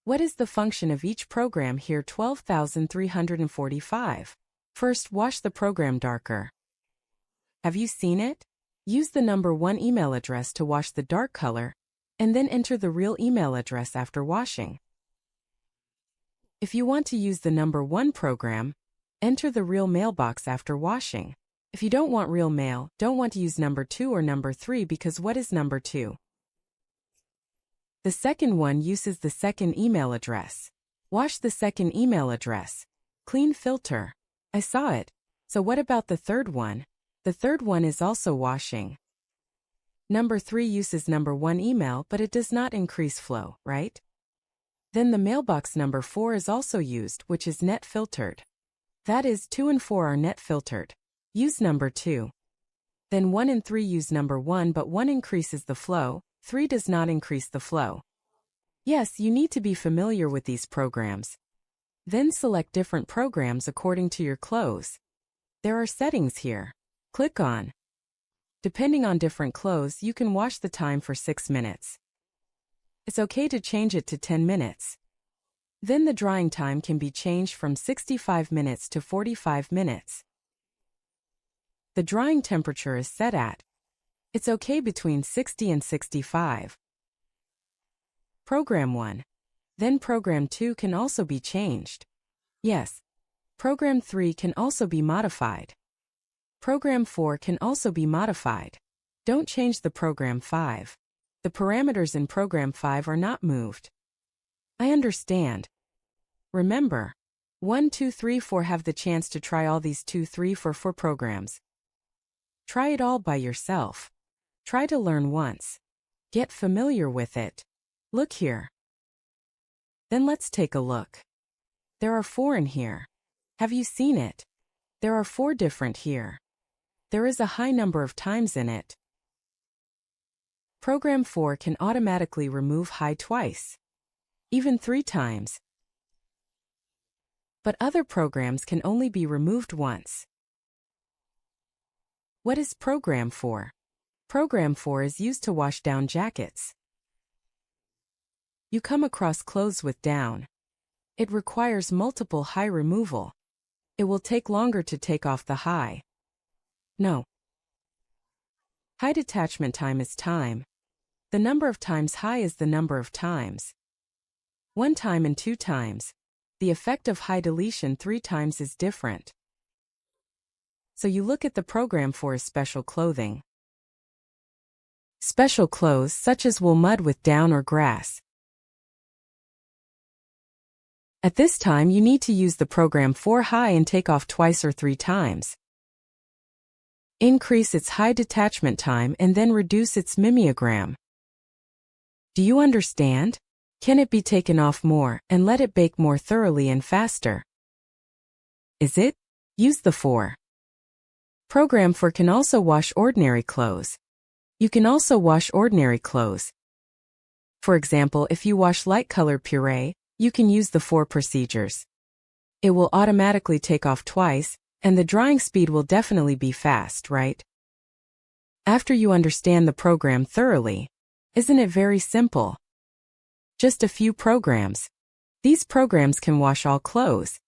What is the function of each program here? 12,345. First, wash the program darker. Have you seen it? Use the number 1 email address to wash the dark color, and then enter the real email address after washing. If you want to use the number 1 program, enter the real mailbox after washing. If you don't want real mail, don't want to use number 2 or number 3 because what is number 2? The second one uses the second email address. Wash the second email address. Clean filter. I saw it. So what about the third one? The third one is also washing. Number 3 uses number 1 email, but it does not increase flow, right? Then the mailbox number 4 is also used, which is net filtered. That is, 2 and 4 are net filtered. Use number 2. Then 1 and 3 use number 1, but 1 increases the flow, 3 does not increase the flow. Yes, you need to be familiar with these programs. Then select different programs according to your clothes. There are settings here. Click on. Depending on different clothes, you can wash the time for 6 minutes. It's okay to change it to 10 minutes. Then the drying time can be changed from 65 minutes to 45 minutes. The drying temperature is set at. It's okay between 60 and 65. Program 1. Then Program 2 can also be changed. Yes. Program 3 can also be modified. Program 4 can also be modified. Don't change the Program 5. The parameters in Program 5 are not moved. I understand. Remember, 1, 2, 3, 4 have the chance to try all these 2, 3, 4 programs. Try it all by yourself. Try to learn once. Get familiar with it. Look here. Then let's take a look. There are 4 in here. Have you seen it? There are 4 different here. There is a high number of times in it. Program 4 can automatically remove high twice, even 3 times. But other programs can only be removed once. What is Program 4? Program 4 is used to wash down jackets. You come across clothes with down. It requires multiple high removal. It will take longer to take off the high. No. High detachment time is time. The number of times high is the number of times. 1 time and 2 times. The effect of high deletion 3 times is different. So you look at the program for special clothing. Special clothes such as wool mud with down or grass. At this time you need to use the program 4 high and take off twice or 3 times. Increase its high detachment time and then reduce its mimeogram. Do you understand? Can it be taken off more and let it bake more thoroughly and faster? Is it? Use the 4. Program 4 can also wash ordinary clothes. You can also wash ordinary clothes. For example, if you wash light-colored puree, you can use the 4 procedures. It will automatically take off twice, and the drying speed will definitely be fast, right? After you understand the program thoroughly, isn't it very simple? Just a few programs. These programs can wash all clothes.